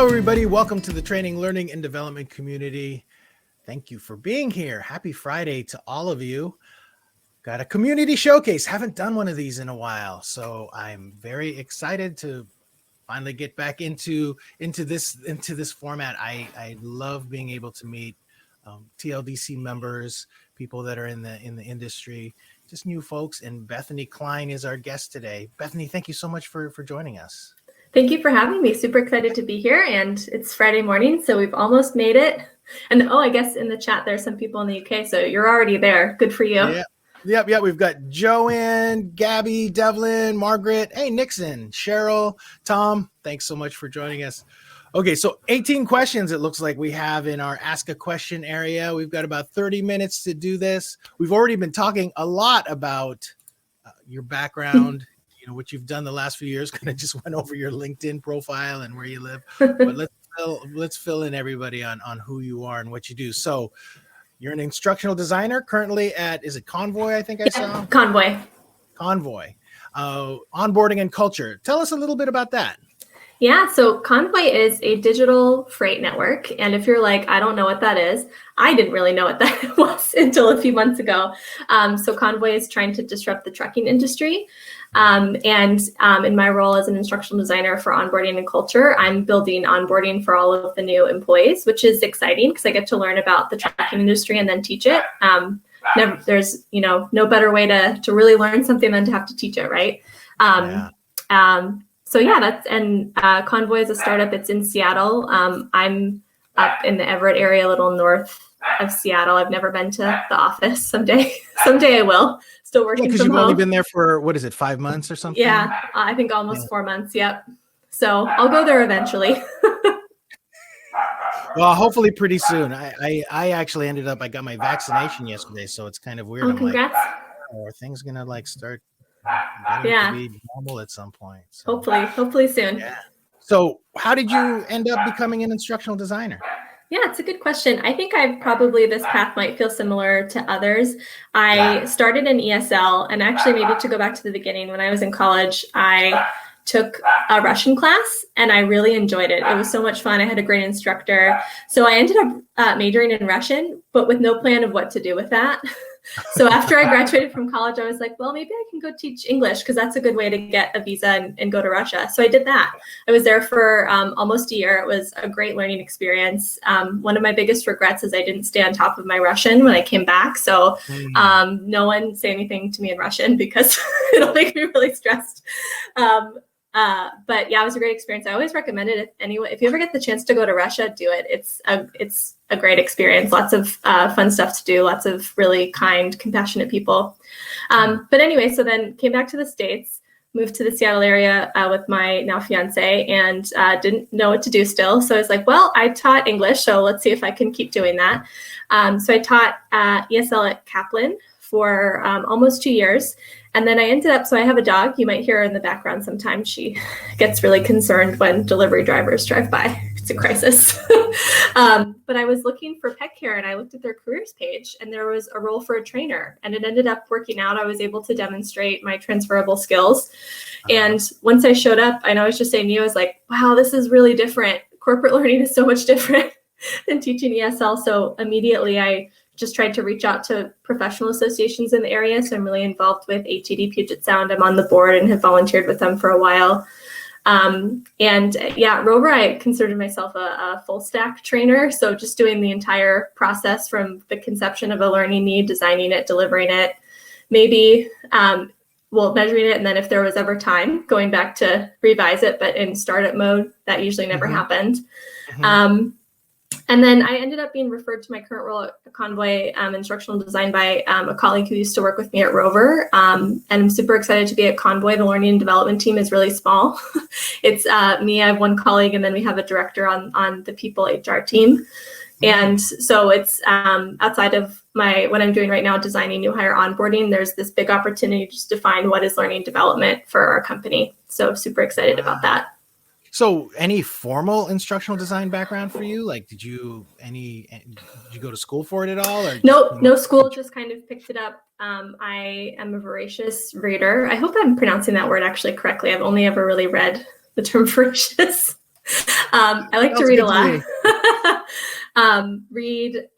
Hello, everybody. Welcome to the Training, Learning, and Development community. Thank you for being here. Happy Friday to all of you. Got a community showcase. Haven't done one of these in a while, so I'm very excited to finally get back into this format. I love being able to meet TLDC members, people that are in the industry, just new folks. And Bethany Kline is our guest today. Bethany, thank you so much for joining us. Thank you for having me. Super excited to be here. And it's Friday morning, so we've almost made it. And I guess in the chat, there's some people in the UK, so you're already there. Good for you. Yeah. Yep. We've got Joanne, Gabby, Devlin, Margaret, hey, Nixon, Cheryl, Tom. Thanks so much for joining us. Okay, so 18 questions it looks like we have in our Ask a Question area. We've got about 30 minutes to do this. We've already been talking a lot about your background, what you've done the last few years. Kind of just went over your LinkedIn profile and where you live. But let's fill in everybody on who you are and what you do. So you're an instructional designer currently at, is it Convoy? I think I saw. Convoy. Onboarding and culture. Tell us a little bit about that. Yeah, so Convoy is a digital freight network. And if you're like, I don't know what that is, I didn't really know what that was until a few months ago. So Convoy is trying to disrupt the trucking industry. And in my role as an instructional designer for onboarding and culture, I'm building onboarding for all of the new employees, which is exciting because I get to learn about the trucking industry and then teach it. There's no better way to really learn something than to have to teach it, right? So yeah, Convoy is a startup. It's in Seattle. I'm up in the Everett area, a little north of Seattle. I've never been to the office. Someday I will. Still working from home. Because you've only been there for, 5 months or something? Yeah, I think almost 4 months. Yep. So I'll go there eventually. Well, hopefully pretty soon. I actually I got my vaccination yesterday, so it's kind of weird. Oh, congrats. I'm like, are things gonna start getting to be normal at some point? So, hopefully soon. Yeah. So how did you end up becoming an instructional designer? Yeah, it's a good question. I think this path might feel similar to others. I started in ESL, and actually maybe to go back to the beginning, when I was in college, I took a Russian class and I really enjoyed it. It was so much fun. I had a great instructor. So I ended up majoring in Russian, but with no plan of what to do with that. So after I graduated from college, I was like, well, maybe I can go teach English because that's a good way to get a visa and go to Russia. So I did that. I was there for almost a year. It was a great learning experience. One of my biggest regrets is I didn't stay on top of my Russian when I came back. So no one say anything to me in Russian because it'll make me really stressed. But yeah, it was a great experience. I always recommend it if you ever get the chance to go to Russia, do it. It's a great experience. Lots of fun stuff to do. Lots of really kind, compassionate people. But anyway, so then came back to the States, moved to the Seattle area with my now fiance, and didn't know what to do still. So I was like, well, I taught English, so let's see if I can keep doing that. So I taught ESL at Kaplan for almost 2 years. And then I ended up, so I have a dog. You might hear her in the background sometimes. She gets really concerned when delivery drivers drive by. It's a crisis. But I was looking for pet care and I looked at their careers page and there was a role for a trainer. And it ended up working out. I was able to demonstrate my transferable skills. And once I showed up, I know I was just saying to you, I was like, wow, this is really different. Corporate learning is so much different than teaching ESL. So immediately I just tried to reach out to professional associations in the area. So I'm really involved with ATD Puget Sound. I'm on the board and have volunteered with them for a while. Rover, I considered myself a full stack trainer. So just doing the entire process from the conception of a learning need, designing it, delivering it, maybe, measuring it. And then if there was ever time, going back to revise it, but in startup mode, that usually never happened. And then I ended up being referred to my current role at Convoy Instructional Design by a colleague who used to work with me at Rover. And I'm super excited to be at Convoy. The learning and development team is really small. It's me, I have one colleague, and then we have a director on the people HR team. And so it's outside of what I'm doing right now, designing new hire onboarding, there's this big opportunity to just define what is learning development for our company. So super excited about that. So any formal instructional design background for you? Like, did you go to school for it at all? Or no school, just kind of picked it up. I am a voracious reader. I hope I'm pronouncing that word actually correctly. I've only ever really read the term voracious. I like to Sounds read a good to lot. me. Read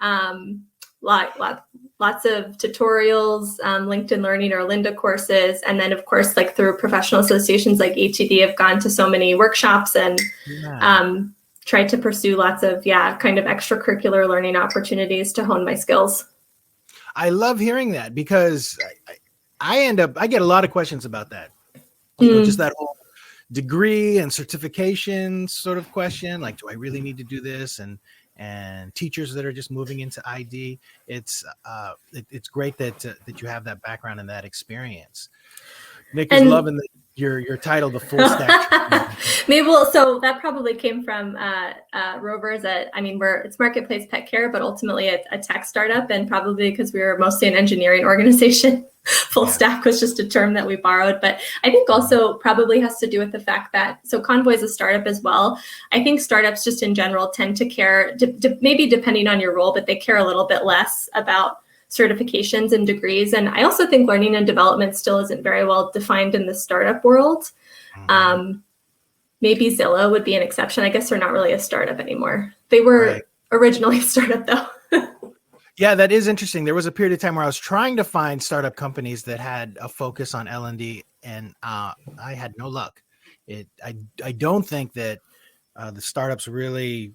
lots of tutorials, LinkedIn Learning or Lynda courses. And then, of course, like through professional associations like HED, I've gone to so many workshops and tried to pursue lots of, kind of extracurricular learning opportunities to hone my skills. I love hearing that because I get a lot of questions about that. Just that whole degree and certification sort of question, like, do I really need to do this? And teachers that are just moving into ID. It's great that you have that background and that experience. Nick is loving your title, the full stack. Maybe so that probably came from Rover's. It's Marketplace Pet Care, but ultimately a tech startup, and probably because we were mostly an engineering organization. Full stack was just a term that we borrowed, but I think also probably has to do with the fact that, so Convoy is a startup as well. I think startups just in general tend to care, maybe depending on your role, but they care a little bit less about certifications and degrees. And I also think learning and development still isn't very well defined in the startup world. Maybe Zillow would be an exception. I guess they're not really a startup anymore. They were originally a startup though. Yeah, that is interesting. There was a period of time where I was trying to find startup companies that had a focus on L&D, and I had no luck. I don't think that the startups really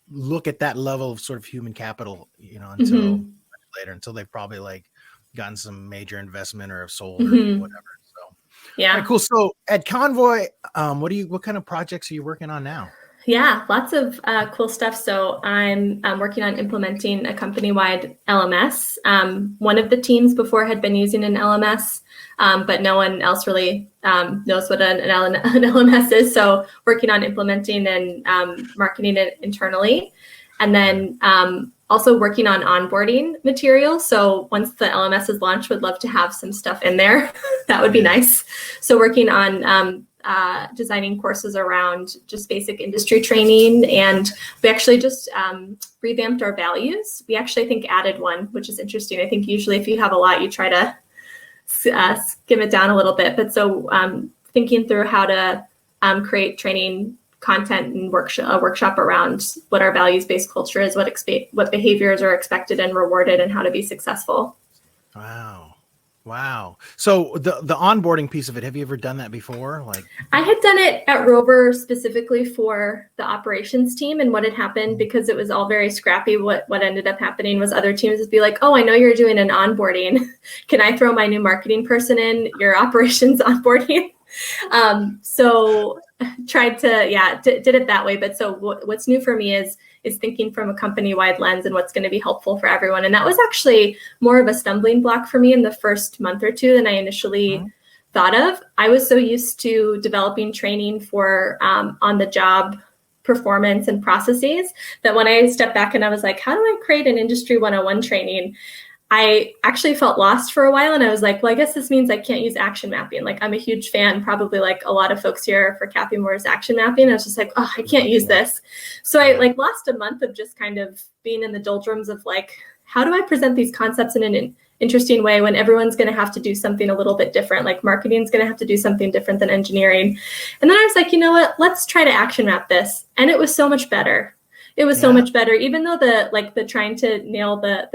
look at that level of sort of human capital, until later, until they've probably like gotten some major investment or have sold or whatever. So yeah, right, cool. So at Convoy, what kind of projects are you working on now? Yeah, lots of cool stuff. So I'm working on implementing a company-wide LMS. One of the teams before had been using an LMS, but no one else really knows what an LMS is. So working on implementing and marketing it internally. And then also working on onboarding material. So once the LMS is launched, would love to have some stuff in there. That would be nice. So working on designing courses around just basic industry training. And we actually just revamped our values. We actually, I think, added one, which is interesting. I think usually if you have a lot, you try to skim it down a little bit. But so thinking through how to create training content and workshop around what our values-based culture is, what behaviors are expected and rewarded, and how to be successful. Wow. So the onboarding piece of it, have you ever done that before? Like, I had done it at Rover specifically for the operations team, and what had happened, because it was all very scrappy, what ended up happening was other teams would be like, oh, I know you're doing an onboarding. Can I throw my new marketing person in your operations onboarding? So tried to, did it that way. But so what's new for me is thinking from a company-wide lens and what's going to be helpful for everyone. And that was actually more of a stumbling block for me in the first month or two than I initially thought of. I was so used to developing training for on-the-job performance and processes that when I stepped back and I was like, how do I create an industry 101 training? I actually felt lost for a while, and I was like, well, I guess this means I can't use action mapping. Like, I'm a huge fan, probably like a lot of folks here, for Kathy Moore's action mapping. I was just like, oh, I can't use this. So I lost a month of just kind of being in the doldrums of like, how do I present these concepts in an interesting way when everyone's going to have to do something a little bit different? Like, marketing is going to have to do something different than engineering. And then I was like, you know what, let's try to action map this. And it was so much better. It was so much better, even though the trying to nail the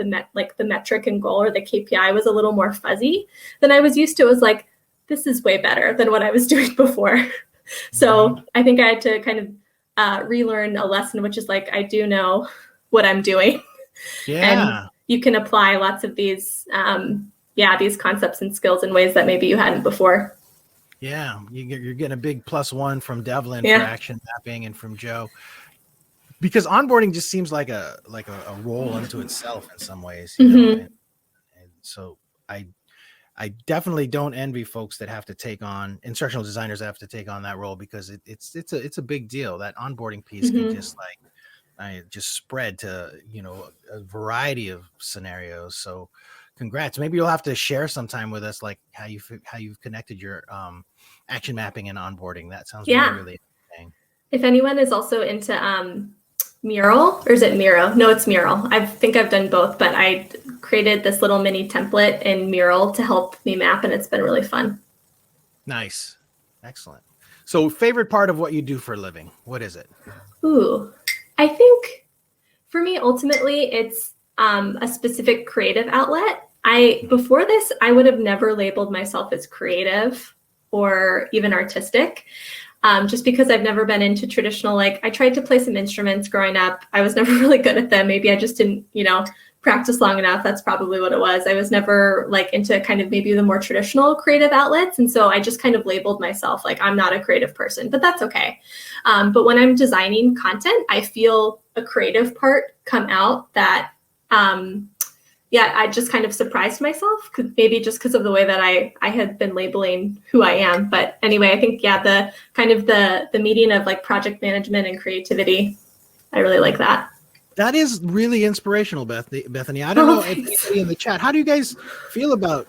metric and goal or the KPI was a little more fuzzy than I was used to. It was like, this is way better than what I was doing before. So I think I had to kind of relearn a lesson, which is like, I do know what I'm doing. And you can apply lots of these, these concepts and skills in ways that maybe you hadn't before. Yeah, you're getting a big +1 from Devlin for action mapping, and from Joe. Because onboarding just seems like a role unto itself in some ways, you know? And so I definitely don't envy folks that have to take on instructional designers that have to take on that role, because it's a big deal. That onboarding piece can just spread to a variety of scenarios. So congrats. Maybe you'll have to share sometime with us like how you've connected your action mapping and onboarding. That sounds really interesting. If anyone is also into Mural, or is it Miro? No, it's Mural. I think I've done both, but I created this little mini template in Mural to help me map, and it's been really fun. Nice. Excellent. So favorite part of what you do for a living, what is it? Ooh, I think for me, ultimately, it's a specific creative outlet. Before this, I would have never labeled myself as creative or even artistic. Just because I've never been into traditional, like I tried to play some instruments growing up. I was never really good at them. Maybe I just didn't, practice long enough. That's probably what it was. I was never like into kind of maybe the more traditional creative outlets. And so I just kind of labeled myself like I'm not a creative person, but that's okay. But when I'm designing content, I feel a creative part come out that, I just kind of surprised myself, maybe just because of the way that I had been labeling who I am. But anyway, I think, the kind of the meeting of like project management and creativity, I really like that. That is really inspirational, Bethany. I don't know if anybody in the chat, how do you guys feel about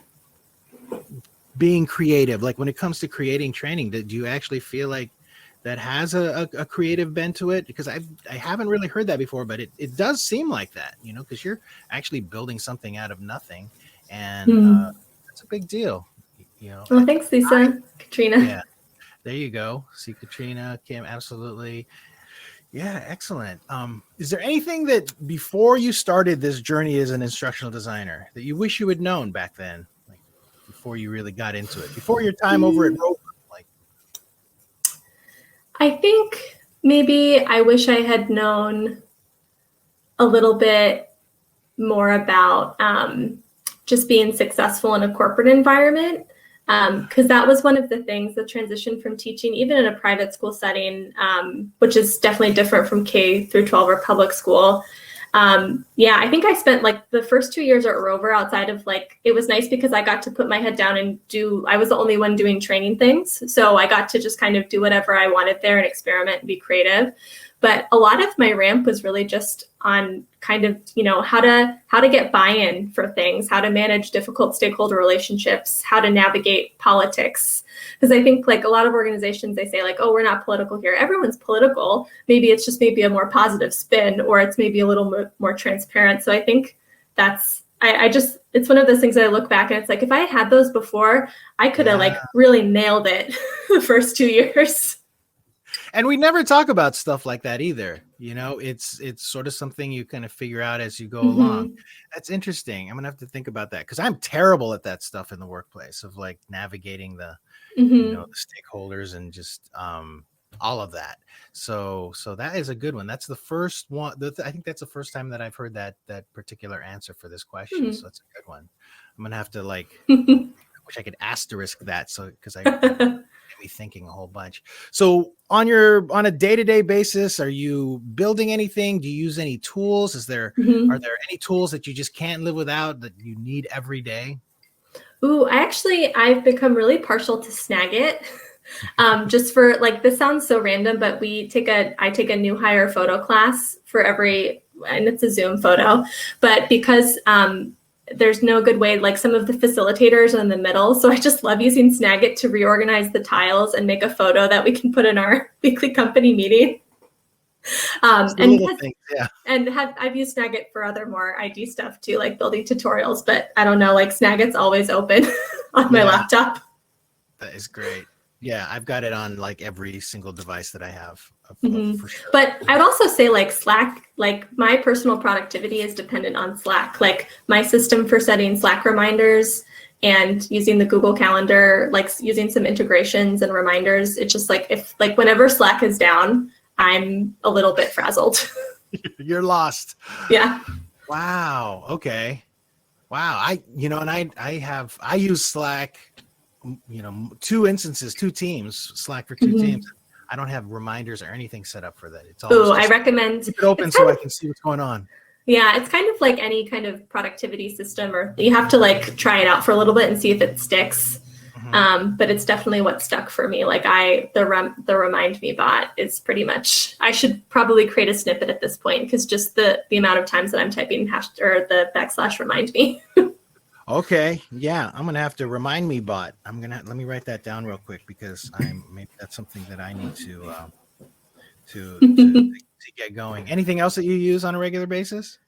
being creative? Like when it comes to creating training, do you actually feel like that has a creative bent to it? Because I haven't really heard that before, but it does seem like that, because you're actually building something out of nothing, and that's a big deal. Well, thanks, Lisa. Katrina. Yeah, there you go. See, Katrina, Kim, absolutely. Yeah, excellent. Is there anything that before you started this journey as an instructional designer that you wish you had known back then, like before you really got into it, before your time over at Rover? I think maybe I wish I had known a little bit more about just being successful in a corporate environment, because that was one of the things, the transition from teaching, even in a private school setting, which is definitely different from K through 12 or public school. I think I spent like the first 2 years at Rover outside of like, it was nice because I got to put my head down and I was the only one doing training things. So I got to just kind of do whatever I wanted there and experiment and be creative. But a lot of my ramp was really just on kind of, how to get buy-in for things, how to manage difficult stakeholder relationships, how to navigate politics. Because I think like a lot of organizations, they say like, oh, we're not political here. Everyone's political. Maybe it's just maybe a more positive spin, or it's maybe a little more transparent. So I think it's one of those things that I look back and it's like, if I had those before, I could have like really nailed it the first 2 years. And we never talk about stuff like that either. It's sort of something you kind of figure out as you go along. That's interesting. I'm gonna have to think about that because I'm terrible at that stuff in the workplace of like navigating the, the stakeholders and just all of that. So that is a good one. That's the first one. I think that's the first time that I've heard that particular answer for this question. So it's a good one. I'm gonna have to like. I wish I could asterisk that because I. Me thinking a whole bunch. So on a day-to-day basis, are you building anything? Do you use any tools? Are there any tools that you just can't live without that you need every day? Ooh, I've become really partial to Snagit. Just for like, this sounds so random, but I take a new hire photo class for and it's a Zoom photo, but because there's no good way, like some of the facilitators are in the middle. So I just love using Snagit to reorganize the tiles and make a photo that we can put in our weekly company meeting. I've used Snagit for other more ID stuff too, like building tutorials, but I don't know, like Snagit's always open on my laptop. That is great. Yeah, I've got it on like every single device that I have for sure. But I would also say like Slack, like my personal productivity is dependent on Slack. Like my system for setting Slack reminders and using the Google Calendar, like using some integrations and reminders. It's just like whenever Slack is down, I'm a little bit frazzled. You're lost. Yeah. Wow. Okay. Wow. I use Slack. 2 instances, 2 teams, Slack for 2 teams. I don't have reminders or anything set up for that. It's all I recommend keep it open so I can see what's going on. Yeah, it's kind of like any kind of productivity system, or you have to like try it out for a little bit and see if it sticks. But it's definitely what stuck for me. Like the Remind Me bot is pretty much, I should probably create a snippet at this point because just the amount of times that I'm typing the / remind me. Okay. Yeah. I'm going to have to Remind Me bot. Let me write that down real quick because maybe that's something that I need to get going. Anything else that you use on a regular basis?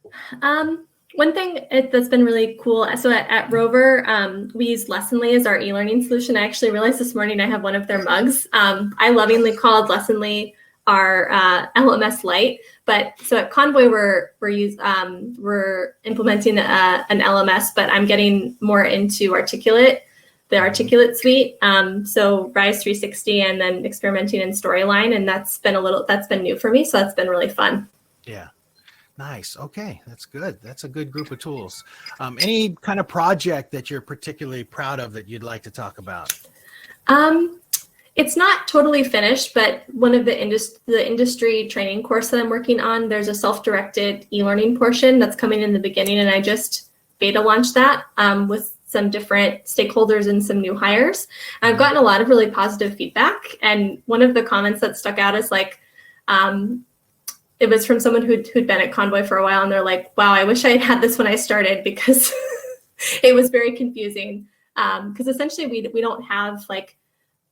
One thing that's been really cool, so at Rover, we use Lessonly as our e-learning solution. I actually realized this morning I have one of their mugs. I lovingly called Lessonly our LMS Lite, but so at Convoy we're implementing an LMS, but I'm getting more into the Articulate suite. So Rise 360 and then experimenting in Storyline, and that's been new for me, so that's been really fun. Yeah. Nice. Okay, that's good. That's a good group of tools. Any kind of project that you're particularly proud of that you'd like to talk about? It's not totally finished, but one of the industry training course that I'm working on, there's a self-directed e-learning portion that's coming in the beginning, and I just beta launched that with some different stakeholders and some new hires. I've gotten a lot of really positive feedback, and one of the comments that stuck out is like, it was from someone who'd been at Convoy for a while, and they're like, wow, I wish I had this when I started, because it was very confusing. Because essentially we don't have like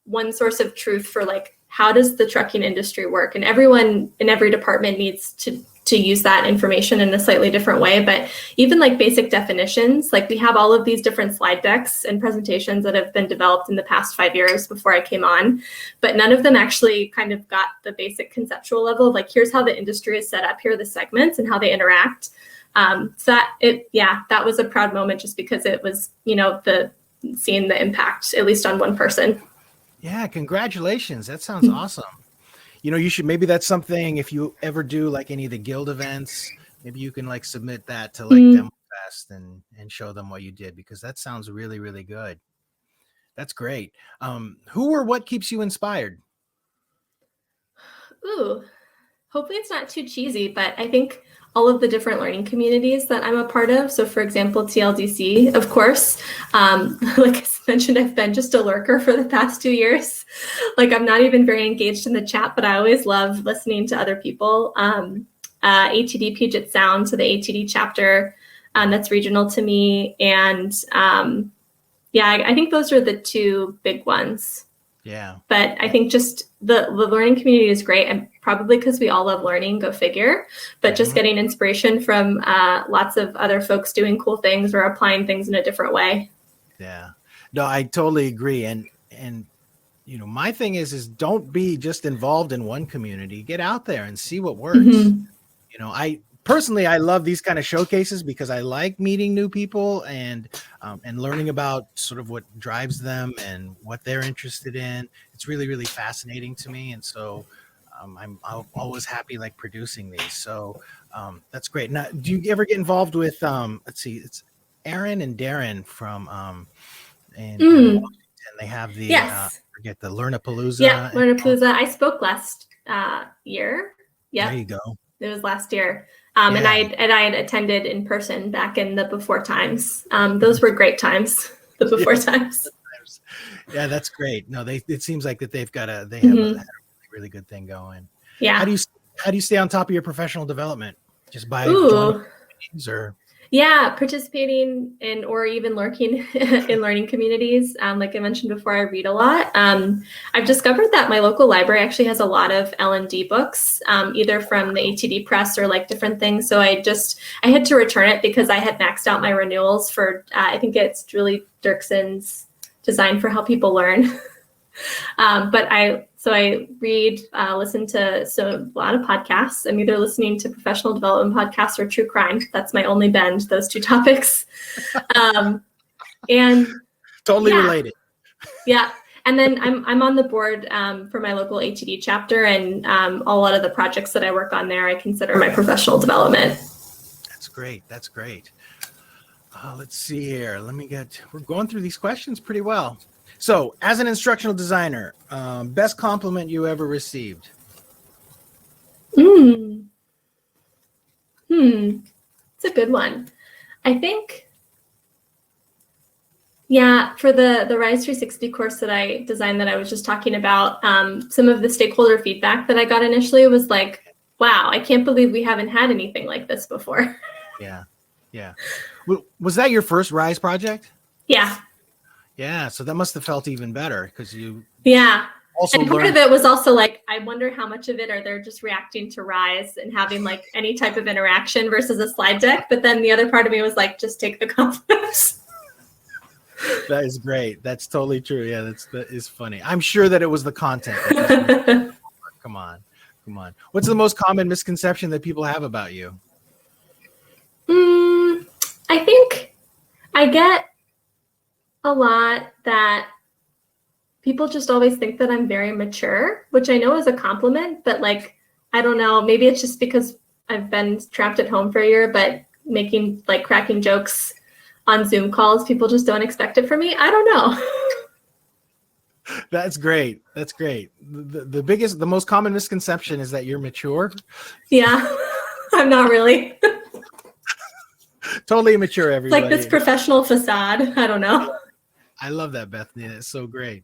one source of truth for like, how does the trucking industry work? And everyone in every department needs to use that information in a slightly different way. But even like basic definitions, like we have all of these different slide decks and presentations that have been developed in the past 5 years before I came on, but none of them actually kind of got the basic conceptual level of like, here's how the industry is set up, here are the segments and how they interact. So that was a proud moment, just because it was, seeing the impact, at least on one person. Yeah, congratulations. That sounds awesome. Maybe that's something, if you ever do like any of the guild events, maybe you can like submit that to like Demo Fest and show them what you did, because that sounds really, really good. That's great. Who or what keeps you inspired? Ooh, hopefully it's not too cheesy, but I think all of the different learning communities that I'm a part of. So for example, TLDC, of course, like I mentioned, I've been just a lurker for the past 2 years. Like I'm not even very engaged in the chat, but I always love listening to other people. ATD Puget Sound, so the ATD chapter, that's regional to me. And I think those are the two big ones. Yeah. But I think just the learning community is great, and probably because we all love learning, go figure, but just getting inspiration from lots of other folks doing cool things or applying things in a different way. Yeah, no, I totally agree. And my thing is don't be just involved in one community, get out there and see what works. I personally, I love these kind of showcases because I like meeting new people and learning about sort of what drives them and what they're interested in. It's really, really fascinating to me. And so I'm always happy like producing these. So that's great. Now, do you ever get involved with, let's see, it's Aaron and Darren from, in Washington. They have the, forget the Learnapalooza. Yeah, Learnapalooza. I spoke last year. Yeah. There you go. It was last year. And I had attended in person back in the before times. Those were great times, the before times. Yeah, that's great. No, it seems like that they have a really, really good thing going. Yeah. How do you stay on top of your professional development? Just by joining meetings or? Yeah, participating in or even lurking in learning communities. Like I mentioned before, I read a lot. I've discovered that my local library actually has a lot of L&D books, either from the ATD Press or like different things. So I had to return it because I had maxed out my renewals for, I think it's Julie Dirkson's Design for How People Learn. So I read, listen to a lot of podcasts. I'm either listening to professional development podcasts or true crime. That's my only bend, those two topics. And totally related. Yeah. And then I'm on the board for my local ATD chapter, and a lot of the projects that I work on there, I consider my professional development. That's great. That's great. Let's see here. We're going through these questions pretty well. So, as an instructional designer, best compliment you ever received? It's a good one. I think, for the Rise 360 course that I designed that I was just talking about, some of the stakeholder feedback that I got initially was like, wow, I can't believe we haven't had anything like this before. Yeah. Was that your first Rise project? Yeah. Yeah, so that must have felt even better because you also and part learn. of it was also like, I wonder how much of it are they just reacting to Rise and having like any type of interaction versus a slide deck. But then the other part of me was like, just take the compliments. That is great. That's totally true. Yeah, that is funny. I'm sure that it was the content. Come on. What's the most common misconception that people have about you? I think I get a lot that people just always think that I'm very mature, which I know is a compliment, but like, I don't know, maybe it's just because I've been trapped at home for a year, but cracking jokes on Zoom calls, people just don't expect it from me. I don't know. That's great. The most common misconception is that you're mature. Yeah, I'm not really. Totally immature, everybody. It's like this professional facade. I don't know. I love that, Bethany. That's so great.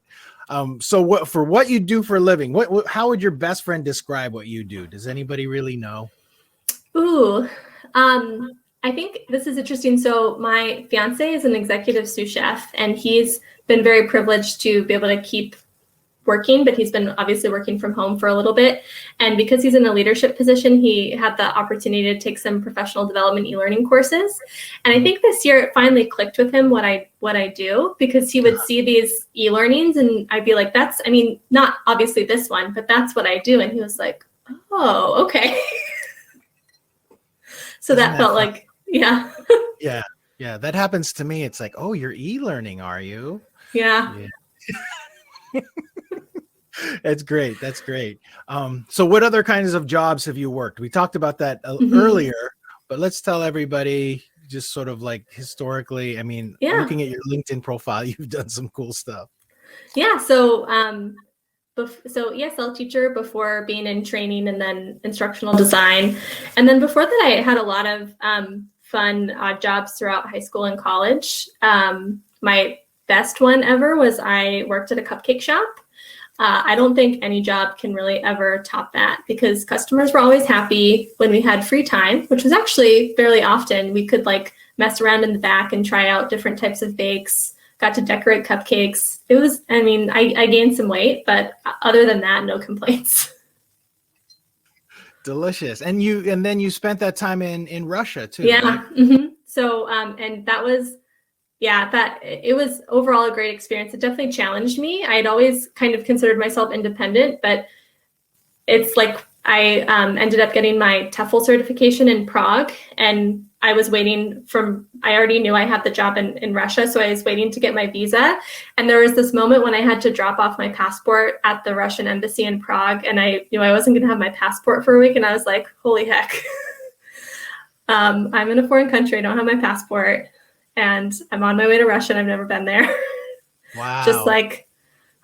So what you do for a living, how would your best friend describe what you do? Does anybody really know? Ooh, I think this is interesting. So my fiance is an executive sous chef, and he's been very privileged to be able to keep working, but he's been obviously working from home for a little bit. And because he's in a leadership position, he had the opportunity to take some professional development e-learning courses. And I think this year it finally clicked with him what I do, because he would see these e-learnings and I'd be like, not obviously this one, but that's what I do. And he was like, oh, okay. So that felt fun? Like, yeah. Yeah. That happens to me. It's like, oh, you're e-learning, are you? Yeah. That's great. So what other kinds of jobs have you worked? We talked about that earlier, but let's tell everybody just sort of like historically, looking at your LinkedIn profile, you've done some cool stuff. Yeah. So, ESL teacher before being in training, and then instructional design. And then before that, I had a lot of fun odd jobs throughout high school and college. My best one ever was I worked at a cupcake shop. I don't think any job can really ever top that, because customers were always happy when we had free time, which was actually fairly often. We could like mess around in the back and try out different types of bakes, got to decorate cupcakes. It was, I gained some weight, but other than that, no complaints. Delicious. And then you spent that time in Russia too. Yeah. Right? Mm-hmm. So, and that was, it was overall a great experience. It definitely challenged me. I had always kind of considered myself independent, but it's like I ended up getting my TEFL certification in Prague, and I was waiting I already knew I had the job in Russia, so I was waiting to get my visa. And there was this moment when I had to drop off my passport at the Russian embassy in Prague, and I knew I wasn't going to have my passport for a week, and I was like, holy heck. I'm in a foreign country, I don't have my passport, and I'm on my way to Russia, and I've never been there. Wow. Just like,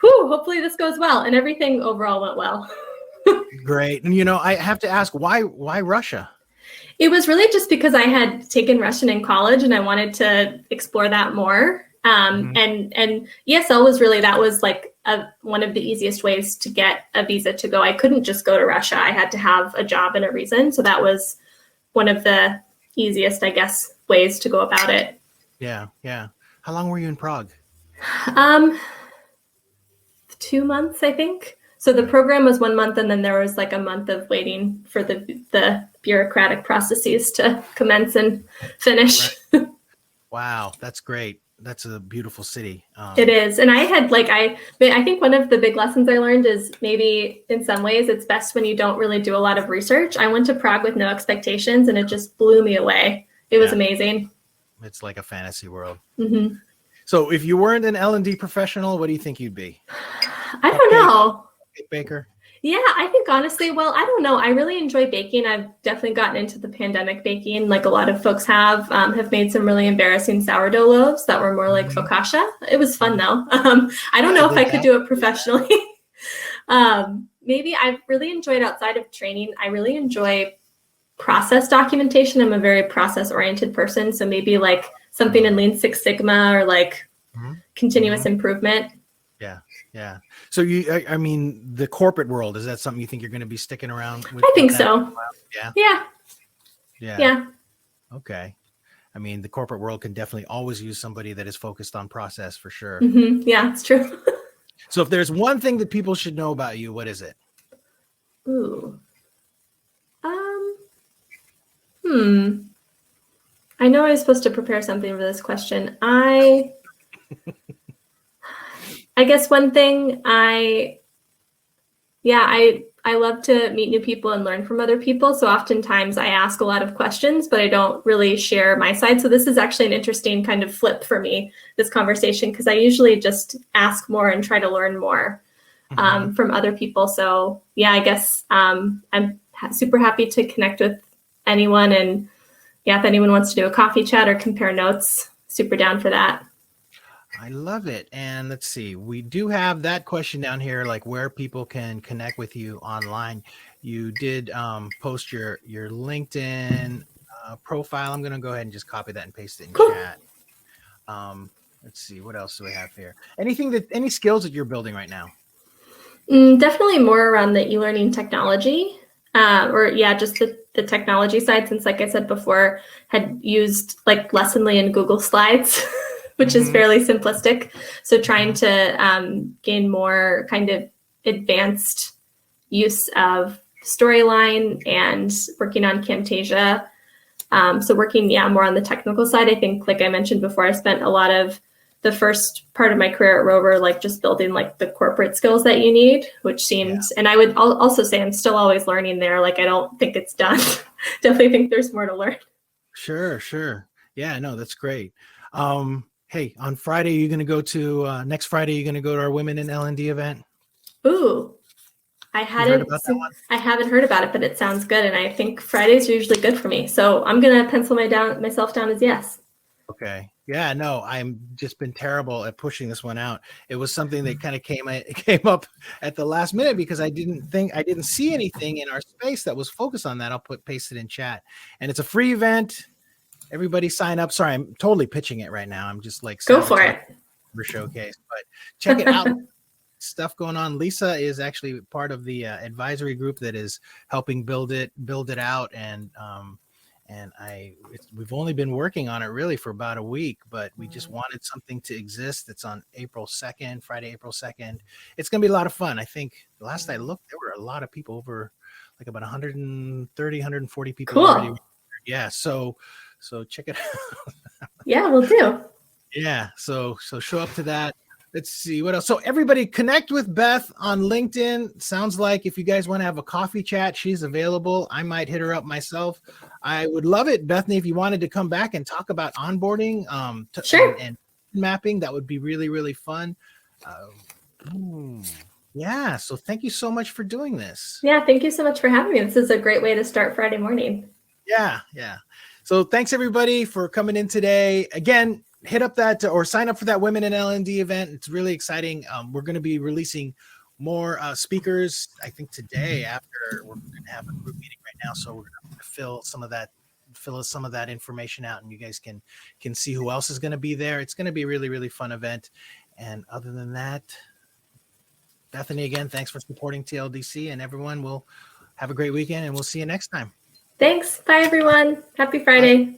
hopefully this goes well. And everything overall went well. Great. And I have to ask, why Russia? It was really just because I had taken Russian in college and I wanted to explore that more. And ESL was really, that was like one of the easiest ways to get a visa to go. I couldn't just go to Russia. I had to have a job and a reason. So that was one of the easiest, I guess, ways to go about it. Yeah. How long were you in Prague? 2 months, I think. So the program was 1 month, and then there was like a month of waiting for the bureaucratic processes to commence and finish. Right. Wow, that's great. That's a beautiful city. It is. And I had I think one of the big lessons I learned is maybe in some ways it's best when you don't really do a lot of research. I went to Prague with no expectations, and it just blew me away. It was amazing. It's like a fantasy world. Mm-hmm. So if you weren't an L&D professional, what do you think you'd be? I don't know. Baker? Yeah, I think honestly, I don't know. I really enjoy baking. I've definitely gotten into the pandemic baking, like a lot of folks have made some really embarrassing sourdough loaves that were more like focaccia. It was fun though. I don't know if I could do it professionally. Maybe I've really enjoyed outside of training. I really enjoy process documentation. I'm a very process oriented person. So maybe like something in Lean Six Sigma or like continuous improvement. Yeah. So the corporate world, is that something you think you're going to be sticking around with? I think so. Yeah. Okay. The corporate world can definitely always use somebody that is focused on process for sure. Mm-hmm. Yeah, it's true. So if there's one thing that people should know about you, what is it? Ooh. I know I was supposed to prepare something for this question. I guess one thing I love to meet new people and learn from other people. So oftentimes I ask a lot of questions, but I don't really share my side. So this is actually an interesting kind of flip for me, this conversation, because I usually just ask more and try to learn more from other people. So yeah, I guess I'm super happy to connect with anyone. And yeah, if anyone wants to do a coffee chat or compare notes, super down for that. I love it. And let's see, we do have that question down here, like where people can connect with you online. You did post your LinkedIn profile. I'm going to go ahead and just copy that and paste it in chat. Let's see, what else do we have here? Any skills that you're building right now? Definitely more around the e-learning technology, just the technology side, since like I said before, had used like Lessonly and Google Slides, which is fairly simplistic. So trying to gain more kind of advanced use of Storyline and working on Camtasia. So working, more on the technical side. I think, like I mentioned before, I spent a lot of the first part of my career at Rover, like just building like the corporate skills that you need, which seemed, and I would also say I'm still always learning there. Like, I don't think it's done. Definitely think there's more to learn. Sure. Yeah, no, that's great. Hey, on Friday, you're going to go to, next Friday, you're going to go to our Women in L&D event? Ooh, I haven't heard about it, but it sounds good. And I think Fridays are usually good for me. So I'm going to pencil myself down as yes. Okay. Yeah, no, I'm just been terrible at pushing this one out. It was something that kind of came up at the last minute because I didn't see anything in our space that was focused on that. I'll paste it in chat. And it's a free event. Everybody sign up. Sorry, I'm totally pitching it right now. I'm just like go for it for showcase, but check it out. Stuff going on. Lisa is actually part of the advisory group that is helping build it out, and we've only been working on it really for about a week, but we just wanted something to exist. It's on Friday, April 2nd. It's going to be a lot of fun. I think the last I looked, there were a lot of people, over like about 130, 140 people cool. already. Yeah. So check it out. Yeah, we'll do. Yeah. So show up to that. Let's see what else. So everybody connect with Beth on LinkedIn. Sounds like if you guys want to have a coffee chat, she's available. I might hit her up myself. I would love it, Bethany, if you wanted to come back and talk about onboarding sure. and mapping. That would be really, really fun. Yeah. So thank you so much for doing this. Yeah. Thank you so much for having me. This is a great way to start Friday morning. Yeah. So thanks everybody for coming in today. Again, hit up that or sign up for that Women in L&D event. It's really exciting. We're going to be releasing more speakers, I think today, after we're going to have a group meeting right now. So we're going to fill some of that information out, and you guys can see who else is going to be there. It's going to be a really, really fun event. And other than that, Bethany, again, thanks for supporting TLDC, and everyone will have a great weekend, and we'll see you next time. Thanks. Bye, everyone. Happy Friday. Bye.